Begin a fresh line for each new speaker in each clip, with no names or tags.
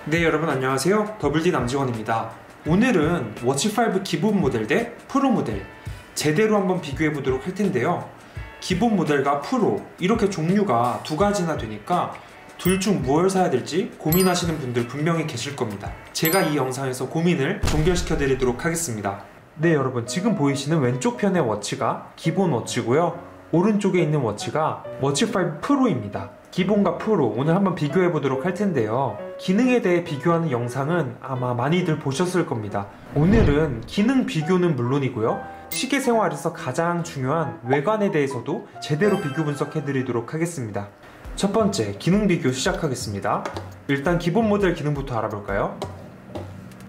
네, 여러분 안녕하세요. 더블D 남지원입니다. 오늘은 워치5 기본 모델 대 프로 모델 제대로 한번 비교해 보도록 할 텐데요. 기본 모델과 프로 이렇게 종류가 두 가지나 되니까 둘 중 무엇을 사야 될지 고민하시는 분들 분명히 계실 겁니다. 제가 이 영상에서 고민을 종결시켜 드리도록 하겠습니다. 네, 여러분 지금 보이시는 왼쪽 편의 워치가 기본 워치고요. 오른쪽에 있는 워치가 워치5 프로입니다. 기본과 프로 오늘 한번 비교해 보도록 할 텐데요. 기능에 대해 비교하는 영상은 아마 많이들 보셨을 겁니다. 오늘은 기능 비교는 물론이고요, 시계 생활에서 가장 중요한 외관에 대해서도 제대로 비교 분석해 드리도록 하겠습니다. 첫 번째 기능 비교 시작하겠습니다. 일단 기본 모델 기능부터 알아볼까요?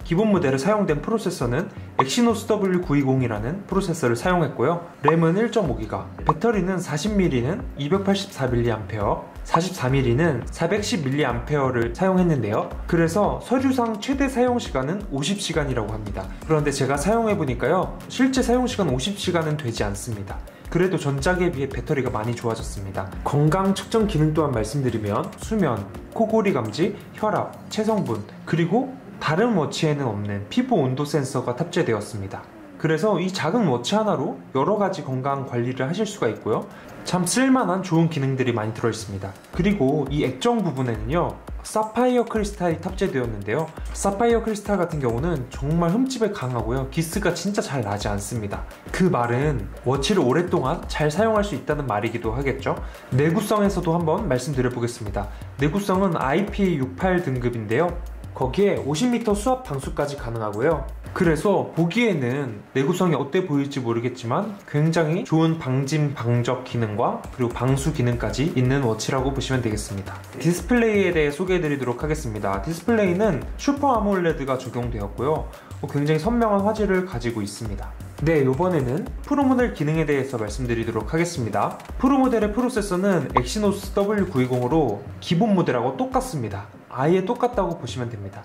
기본 모델에 사용된 프로세서는 엑시노스 W920이라는 프로세서를 사용했고요. 램은 1.5기가, 배터리는 40mAh는 284mAh, 44mm는 410mAh를 사용했는데요. 그래서 서류상 최대 사용시간은 50시간이라고 합니다. 그런데 제가 사용해보니까요, 실제 사용시간 50시간은 되지 않습니다. 그래도 전작에 비해 배터리가 많이 좋아졌습니다. 건강 측정 기능 또한 말씀드리면 수면, 코골이 감지, 혈압, 체성분, 그리고 다른 워치에는 없는 피부 온도 센서가 탑재되었습니다. 그래서 이 작은 워치 하나로 여러가지 건강 관리를 하실 수가 있고요. 참 쓸만한 좋은 기능들이 많이 들어있습니다. 그리고 이 액정 부분에는요, 사파이어 크리스탈이 탑재되었는데요. 사파이어 크리스탈 같은 경우는 정말 흠집에 강하고요, 기스가 진짜 잘 나지 않습니다. 그 말은 워치를 오랫동안 잘 사용할 수 있다는 말이기도 하겠죠. 내구성에서도 한번 말씀드려 보겠습니다. 내구성은 IP68 등급인데요. 거기에 50m 수압 방수까지 가능하고요. 그래서 보기에는 내구성이 어때 보일지 모르겠지만 굉장히 좋은 방진 방적 기능과 그리고 방수 기능까지 있는 워치라고 보시면 되겠습니다. 디스플레이에 대해 소개해 드리도록 하겠습니다. 디스플레이는 슈퍼 아몰레드가 적용되었고요, 굉장히 선명한 화질을 가지고 있습니다. 네, 이번에는 프로 모델 기능에 대해서 말씀드리도록 하겠습니다. 프로 모델의 프로세서는 엑시노스 W920으로 기본 모델하고 똑같습니다. 아예 똑같다고 보시면 됩니다.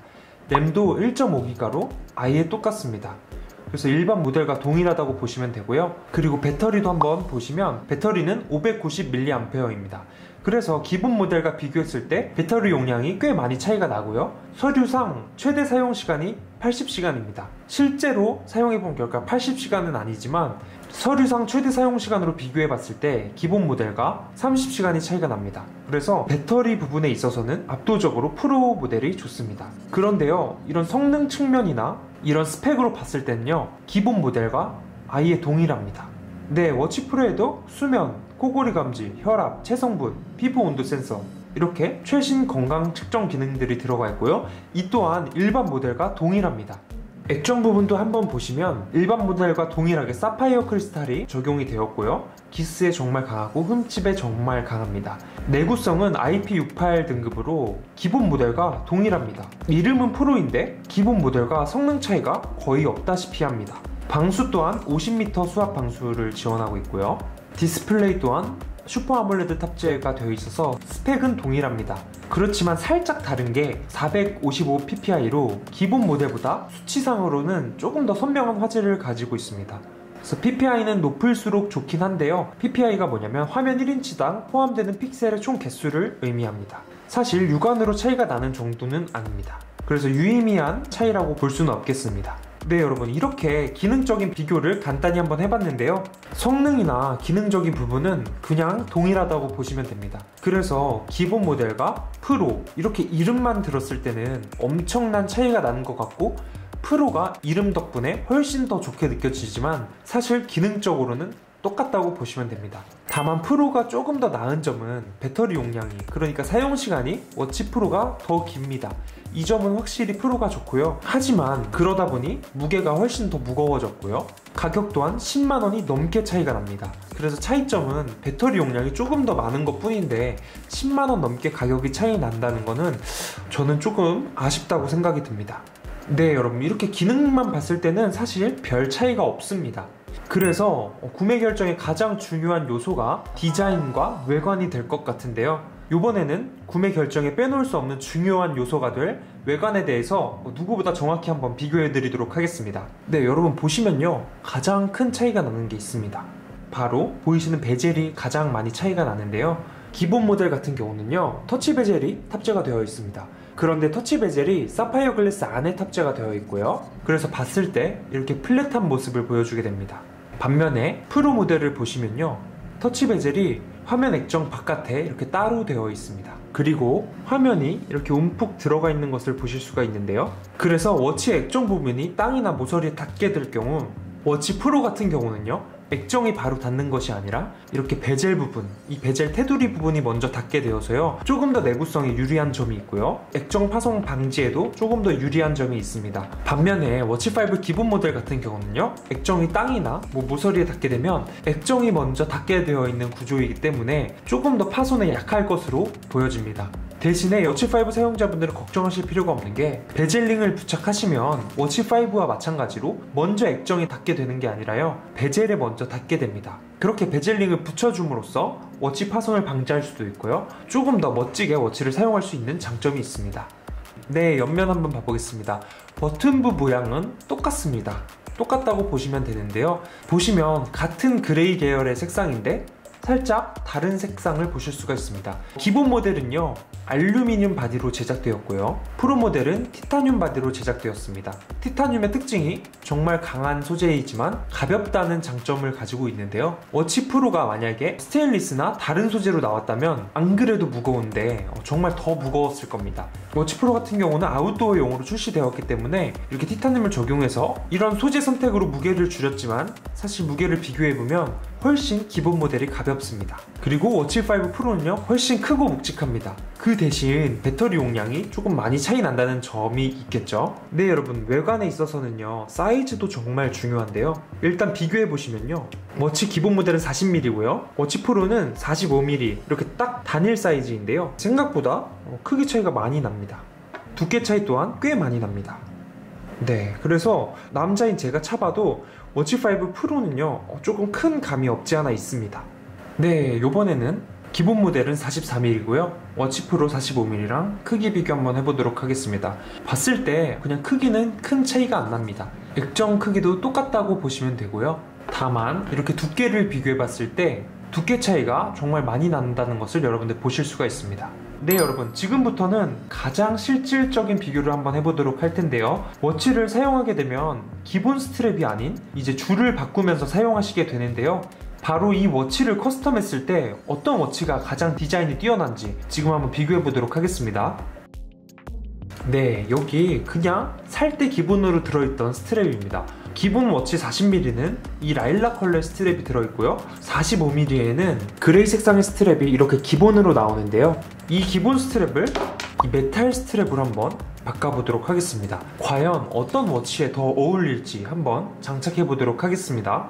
램도 1.5기가로 아예 똑같습니다. 그래서 일반 모델과 동일하다고 보시면 되고요. 그리고 배터리도 한번 보시면 배터리는 590mAh입니다. 그래서 기본 모델과 비교했을 때 배터리 용량이 꽤 많이 차이가 나고요. 서류상 최대 사용시간이 80시간입니다. 실제로 사용해본 결과 80시간은 아니지만 서류상 최대 사용시간으로 비교해봤을 때 기본 모델과 30시간이 차이가 납니다. 그래서 배터리 부분에 있어서는 압도적으로 프로 모델이 좋습니다. 그런데요, 이런 성능 측면이나 이런 스펙으로 봤을 때는요, 기본 모델과 아예 동일합니다. 네, 워치 프로에도 수면, 코골이 감지, 혈압, 체성분, 피부 온도 센서 이렇게 최신 건강 측정 기능들이 들어가 있고요. 이 또한 일반 모델과 동일합니다. 액정 부분도 한번 보시면 일반 모델과 동일하게 사파이어 크리스탈이 적용이 되었고요. 기스에 정말 강하고 흠집에 정말 강합니다. 내구성은 IP68 등급으로 기본 모델과 동일합니다. 이름은 프로인데 기본 모델과 성능 차이가 거의 없다시피 합니다. 방수 또한 50m 수압 방수를 지원하고 있고요. 디스플레이 또한 슈퍼 아몰레드 탑재가 되어 있어서 스펙은 동일합니다. 그렇지만 살짝 다른 게 455ppi로 기본 모델보다 수치상으로는 조금 더 선명한 화질을 가지고 있습니다. 그래서 PPI는 높을수록 좋긴 한데요, PPI가 뭐냐면 화면 1인치당 포함되는 픽셀의 총 개수를 의미합니다. 사실 육안으로 차이가 나는 정도는 아닙니다. 그래서 유의미한 차이라고 볼 수는 없겠습니다. 네, 여러분 이렇게 기능적인 비교를 간단히 한번 해봤는데요. 성능이나 기능적인 부분은 그냥 동일하다고 보시면 됩니다. 그래서 기본 모델과 프로 이렇게 이름만 들었을 때는 엄청난 차이가 나는 것 같고 프로가 이름 덕분에 훨씬 더 좋게 느껴지지만 사실 기능적으로는 똑같다고 보시면 됩니다. 다만 프로가 조금 더 나은 점은 배터리 용량이, 그러니까 사용시간이 워치 프로가 더 깁니다. 이 점은 확실히 프로가 좋고요. 하지만 그러다 보니 무게가 훨씬 더 무거워졌고요. 가격 또한 10만원이 넘게 차이가 납니다. 그래서 차이점은 배터리 용량이 조금 더 많은 것 뿐인데 10만원 넘게 가격이 차이 난다는 거는 저는 조금 아쉽다고 생각이 듭니다. 네, 여러분 이렇게 기능만 봤을 때는 사실 별 차이가 없습니다. 그래서 구매 결정의 가장 중요한 요소가 디자인과 외관이 될 것 같은데요. 이번에는 구매 결정에 빼놓을 수 없는 중요한 요소가 될 외관에 대해서 누구보다 정확히 한번 비교해 드리도록 하겠습니다. 네, 여러분 보시면요, 가장 큰 차이가 나는 게 있습니다. 바로 보이시는 베젤이 가장 많이 차이가 나는데요. 기본 모델 같은 경우는요, 터치 베젤이 탑재가 되어 있습니다. 그런데 터치 베젤이 사파이어 글래스 안에 탑재가 되어 있고요. 그래서 봤을 때 이렇게 플랫한 모습을 보여주게 됩니다. 반면에 프로 모델을 보시면요, 터치 베젤이 화면 액정 바깥에 이렇게 따로 되어 있습니다. 그리고 화면이 이렇게 움푹 들어가 있는 것을 보실 수가 있는데요. 그래서 워치 액정 부분이 땅이나 모서리에 닿게 될 경우, 워치 프로 같은 경우는요, 액정이 바로 닿는 것이 아니라 이렇게 베젤 부분, 이 베젤 테두리 부분이 먼저 닿게 되어서요, 조금 더 내구성에 유리한 점이 있고요, 액정 파손 방지에도 조금 더 유리한 점이 있습니다. 반면에 워치5 기본 모델 같은 경우는요, 액정이 땅이나 모서리에 닿게 되면 액정이 먼저 닿게 되어 있는 구조이기 때문에 조금 더 파손에 약할 것으로 보여집니다. 대신에 워치5 사용자분들은 걱정하실 필요가 없는 게, 베젤링을 부착하시면 워치5와 마찬가지로 먼저 액정이 닿게 되는 게 아니라요, 베젤에 먼저 닿게 됩니다. 그렇게 베젤링을 붙여줌으로써 워치 파손을 방지할 수도 있고요, 조금 더 멋지게 워치를 사용할 수 있는 장점이 있습니다. 네, 옆면 한번 봐보겠습니다. 버튼부 모양은 똑같습니다. 똑같다고 보시면 되는데요, 보시면 같은 그레이 계열의 색상인데 살짝 다른 색상을 보실 수가 있습니다. 기본 모델은요, 알루미늄 바디로 제작되었고요, 프로 모델은 티타늄 바디로 제작되었습니다. 티타늄의 특징이 정말 강한 소재이지만 가볍다는 장점을 가지고 있는데요, 워치 프로가 만약에 스테인리스나 다른 소재로 나왔다면 안 그래도 무거운데 정말 더 무거웠을 겁니다. 워치 프로 같은 경우는 아웃도어용으로 출시되었기 때문에 이렇게 티타늄을 적용해서 이런 소재 선택으로 무게를 줄였지만, 사실 무게를 비교해보면 훨씬 기본 모델이 가볍습니다. 그리고 워치5 프로는요, 훨씬 크고 묵직합니다. 그 대신 배터리 용량이 조금 많이 차이 난다는 점이 있겠죠. 네, 여러분, 외관에 있어서는요, 사이즈도 정말 중요한데요, 일단 비교해 보시면요, 워치 기본 모델은 40mm고요 워치 프로는 45mm, 이렇게 딱 단일 사이즈인데요, 생각보다 크기 차이가 많이 납니다. 두께 차이 또한 꽤 많이 납니다. 네, 그래서 남자인 제가 차봐도 워치5 프로는요, 조금 큰 감이 없지 않아 있습니다. 네, 요번에는 기본 모델은 44mm고요 워치 프로 45mm랑 크기 비교 한번 해보도록 하겠습니다. 봤을 때 그냥 크기는 큰 차이가 안 납니다. 액정 크기도 똑같다고 보시면 되고요, 다만 이렇게 두께를 비교해 봤을 때 두께 차이가 정말 많이 난다는 것을 여러분들 보실 수가 있습니다. 네, 여러분, 지금부터는 가장 실질적인 비교를 한번 해보도록 할 텐데요, 워치를 사용하게 되면 기본 스트랩이 아닌 이제 줄을 바꾸면서 사용하시게 되는데요, 바로 이 워치를 커스텀했을 때 어떤 워치가 가장 디자인이 뛰어난지 지금 한번 비교해 보도록 하겠습니다. 네, 여기 그냥 살 때 기본으로 들어있던 스트랩입니다. 기본 워치 40mm는 이 라일락 컬러의 스트랩이 들어있고요, 45mm에는 그레이 색상의 스트랩이 이렇게 기본으로 나오는데요, 이 기본 스트랩을 이 메탈 스트랩으로 한번 바꿔보도록 하겠습니다. 과연 어떤 워치에 더 어울릴지 한번 장착해 보도록 하겠습니다.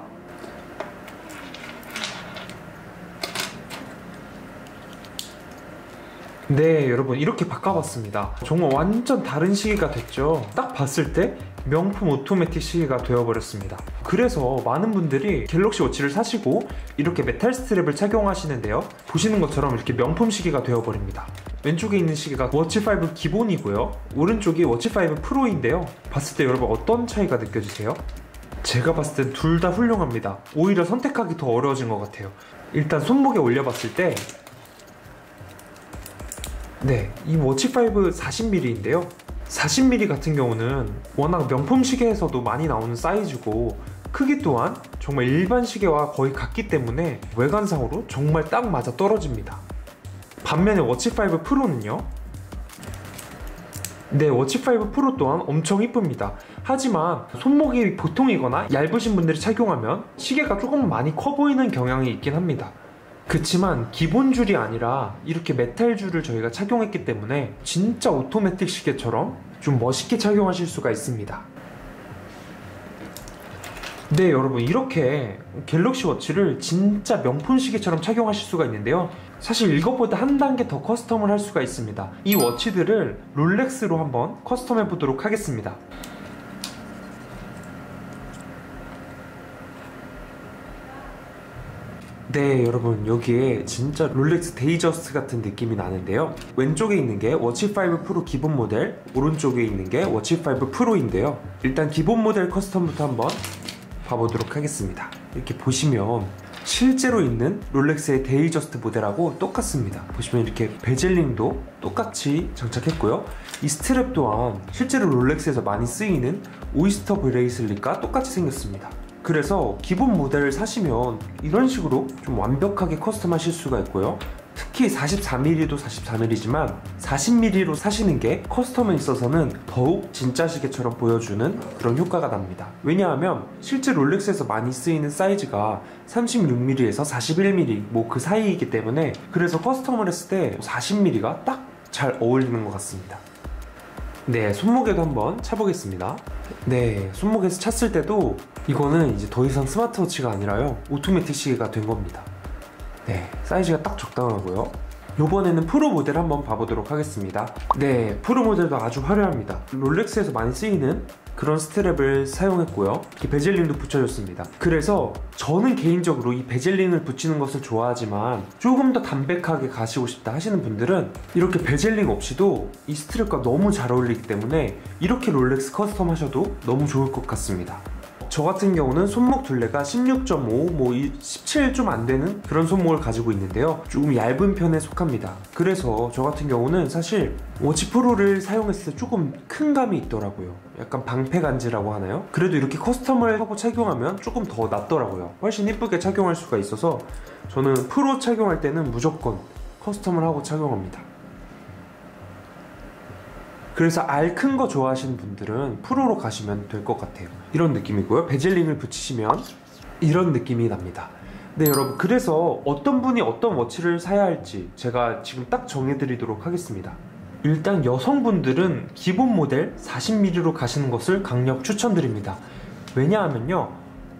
네, 여러분, 이렇게 바꿔봤습니다. 정말 완전 다른 시계가 됐죠. 딱 봤을 때 명품 오토매틱 시계가 되어버렸습니다. 그래서 많은 분들이 갤럭시 워치를 사시고 이렇게 메탈 스트랩을 착용하시는데요, 보시는 것처럼 이렇게 명품 시계가 되어버립니다. 왼쪽에 있는 시계가 워치5 기본이고요, 오른쪽이 워치5 프로인데요, 봤을 때 여러분 어떤 차이가 느껴지세요? 제가 봤을 땐 둘 다 훌륭합니다. 오히려 선택하기 더 어려워진 것 같아요. 일단 손목에 올려봤을 때, 네, 이 워치5 40mm인데요 40mm 같은 경우는 워낙 명품 시계에서도 많이 나오는 사이즈고, 크기 또한 정말 일반 시계와 거의 같기 때문에 외관상으로 정말 딱 맞아 떨어집니다. 반면에 워치5 프로는요, 네, 워치5 프로 또한 엄청 이쁩니다. 하지만 손목이 보통이거나 얇으신 분들이 착용하면 시계가 조금 많이 커 보이는 경향이 있긴 합니다. 그치만 기본 줄이 아니라 이렇게 메탈 줄을 저희가 착용했기 때문에 진짜 오토매틱 시계처럼 좀 멋있게 착용하실 수가 있습니다. 네, 여러분, 이렇게 갤럭시 워치를 진짜 명품 시계처럼 착용하실 수가 있는데요, 사실 이것보다 한 단계 더 커스텀을 할 수가 있습니다. 이 워치들을 롤렉스로 한번 커스텀 해보도록 하겠습니다. 네, 여러분, 여기에 진짜 롤렉스 데이저스트 같은 느낌이 나는데요, 왼쪽에 있는 게 워치5 프로 기본 모델, 오른쪽에 있는 게 워치5 프로인데요, 일단 기본 모델 커스텀부터 한번 봐보도록 하겠습니다. 이렇게 보시면 실제로 있는 롤렉스의 데이저스트 모델하고 똑같습니다. 보시면 이렇게 베젤링도 똑같이 장착했고요. 이 스트랩 또한 실제로 롤렉스에서 많이 쓰이는 오이스터 브레이슬릿과 똑같이 생겼습니다. 그래서 기본 모델을 사시면 이런 식으로 좀 완벽하게 커스텀 하실 수가 있고요. 특히 44mm도 44mm지만 40mm로 사시는 게 커스텀에 있어서는 더욱 진짜 시계처럼 보여주는 그런 효과가 납니다. 왜냐하면 실제 롤렉스에서 많이 쓰이는 사이즈가 36mm에서 41mm 뭐 그 사이이기 때문에, 그래서 커스텀을 했을 때 40mm가 딱 잘 어울리는 것 같습니다. 네, 손목에도 한번 차보겠습니다. 네, 손목에서 찼을 때도 이거는 이제 더 이상 스마트워치가 아니라요, 오토매틱 시계가 된 겁니다. 네, 사이즈가 딱 적당하고요. 이번에는 프로 모델 한번 봐보도록 하겠습니다. 네, 프로 모델도 아주 화려합니다. 롤렉스에서 많이 쓰이는 그런 스트랩을 사용했고요. 이렇게 베젤링도 붙여줬습니다. 그래서 저는 개인적으로 이 베젤링을 붙이는 것을 좋아하지만 조금 더 담백하게 가시고 싶다 하시는 분들은 이렇게 베젤링 없이도 이 스트랩과 너무 잘 어울리기 때문에 이렇게 롤렉스 커스텀 하셔도 너무 좋을 것 같습니다. 저 같은 경우는 손목 둘레가 16.5, 뭐 17 좀 안 되는 그런 손목을 가지고 있는데요. 조금 얇은 편에 속합니다. 그래서 저 같은 경우는 사실 워치 프로를 사용했을 때 조금 큰 감이 있더라고요. 약간 방패 간지라고 하나요? 그래도 이렇게 커스텀을 하고 착용하면 조금 더 낫더라고요. 훨씬 이쁘게 착용할 수가 있어서 저는 프로 착용할 때는 무조건 커스텀을 하고 착용합니다. 그래서 알 큰 거 좋아하시는 분들은 프로로 가시면 될 것 같아요. 이런 느낌이고요. 베젤링을 붙이시면 이런 느낌이 납니다. 네, 여러분, 그래서 어떤 분이 어떤 워치를 사야 할지 제가 지금 딱 정해드리도록 하겠습니다. 일단 여성분들은 기본 모델 40mm로 가시는 것을 강력 추천드립니다. 왜냐하면요,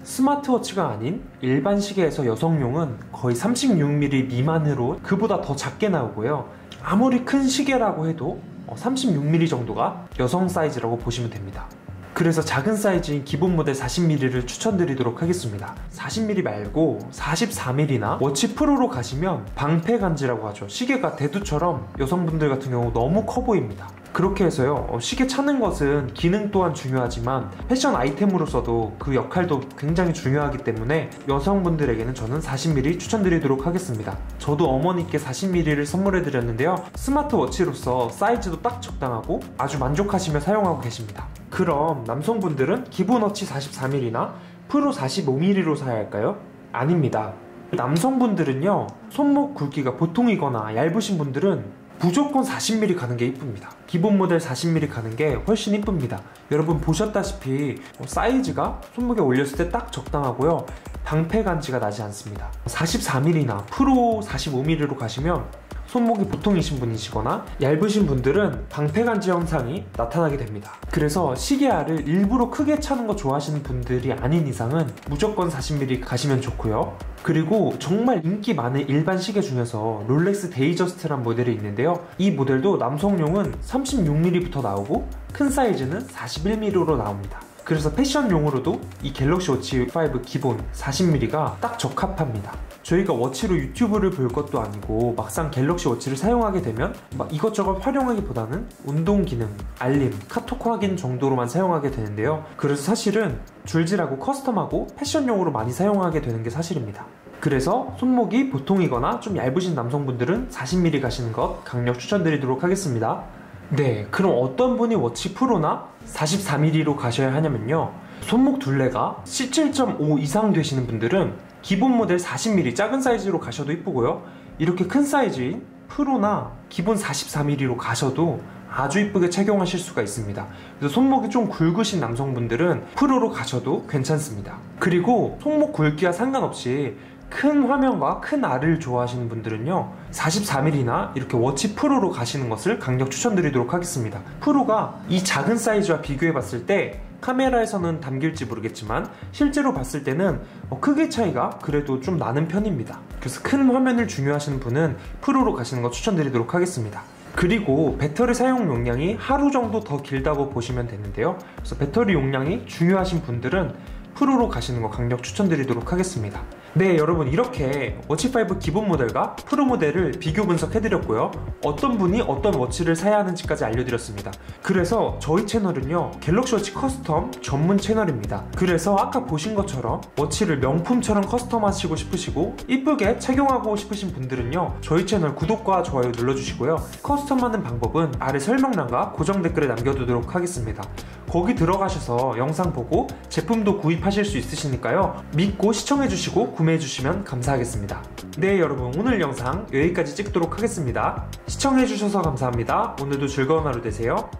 스마트워치가 아닌 일반 시계에서 여성용은 거의 36mm 미만으로 그보다 더 작게 나오고요. 아무리 큰 시계라고 해도 36mm 정도가 여성 사이즈라고 보시면 됩니다. 그래서 작은 사이즈인 기본 모델 40mm를 추천드리도록 하겠습니다. 40mm 말고 44mm나 워치 프로로 가시면 방패 간지라고 하죠. 시계가 대두처럼 여성분들 같은 경우 너무 커 보입니다. 그렇게 해서요, 시계 차는 것은 기능 또한 중요하지만 패션 아이템으로서도 그 역할도 굉장히 중요하기 때문에 여성분들에게는 저는 40mm 추천드리도록 하겠습니다. 저도 어머니께 40mm를 선물해 드렸는데요, 스마트워치로서 사이즈도 딱 적당하고 아주 만족하시며 사용하고 계십니다. 그럼 남성분들은 기본 워치 44mm나 프로 45mm로 사야 할까요? 아닙니다. 남성분들은요, 손목 굵기가 보통이거나 얇으신 분들은 무조건 40mm 가는 게 이쁩니다. 기본 모델 40mm 가는 게 훨씬 이쁩니다. 여러분 보셨다시피 사이즈가 손목에 올렸을 때 딱 적당하고요, 방패 간지가 나지 않습니다. 44mm나 프로 45mm로 가시면 손목이 보통이신 분이시거나 얇으신 분들은 방패 간지 현상이 나타나게 됩니다. 그래서 시계알을 일부러 크게 차는 거 좋아하시는 분들이 아닌 이상은 무조건 40mm 가시면 좋고요. 그리고 정말 인기 많은 일반 시계 중에서 롤렉스 데이저스트란 모델이 있는데요, 이 모델도 남성용은 36mm부터 나오고 큰 사이즈는 41mm로 나옵니다. 그래서 패션용으로도 이 갤럭시 워치 5 기본 40mm가 딱 적합합니다. 저희가 워치로 유튜브를 볼 것도 아니고 막상 갤럭시 워치를 사용하게 되면 막 이것저것 활용하기보다는 운동 기능, 알림, 카톡 확인 정도로만 사용하게 되는데요, 그래서 사실은 줄질하고 커스텀하고 패션용으로 많이 사용하게 되는 게 사실입니다. 그래서 손목이 보통이거나 좀 얇으신 남성분들은 40mm 가시는 것 강력 추천드리도록 하겠습니다. 네, 그럼 어떤 분이 워치 프로나 44mm로 가셔야 하냐면요, 손목 둘레가 17.5 이상 되시는 분들은 기본 모델 40mm 작은 사이즈로 가셔도 이쁘고요, 이렇게 큰 사이즈인 프로나 기본 44mm로 가셔도 아주 이쁘게 착용하실 수가 있습니다. 그래서 손목이 좀 굵으신 남성분들은 프로로 가셔도 괜찮습니다. 그리고 손목 굵기와 상관없이 큰 화면과 큰 알을 좋아하시는 분들은요, 44mm나 이렇게 워치 프로로 가시는 것을 강력 추천드리도록 하겠습니다. 프로가 이 작은 사이즈와 비교해 봤을 때 카메라에서는 담길지 모르겠지만 실제로 봤을 때는 크기 차이가 그래도 좀 나는 편입니다. 그래서 큰 화면을 중요하시는 분은 프로로 가시는 거 추천드리도록 하겠습니다. 그리고 배터리 사용 용량이 하루 정도 더 길다고 보시면 되는데요, 그래서 배터리 용량이 중요하신 분들은 프로로 가시는 거 강력 추천드리도록 하겠습니다. 네, 여러분, 이렇게 워치5 기본 모델과 프로 모델을 비교 분석해드렸고요. 어떤 분이 어떤 워치를 사야 하는지까지 알려드렸습니다. 그래서 저희 채널은요, 갤럭시 워치 커스텀 전문 채널입니다. 그래서 아까 보신 것처럼 워치를 명품처럼 커스텀하시고 싶으시고 이쁘게 착용하고 싶으신 분들은요, 저희 채널 구독과 좋아요 눌러주시고요. 커스텀하는 방법은 아래 설명란과 고정 댓글에 남겨두도록 하겠습니다. 거기 들어가셔서 영상 보고 제품도 구입하실 수 있으시니까요. 믿고 시청해주시고 구매해주시면 감사하겠습니다. 네, 여러분, 오늘 영상 여기까지 찍도록 하겠습니다. 시청해주셔서 감사합니다. 오늘도 즐거운 하루 되세요.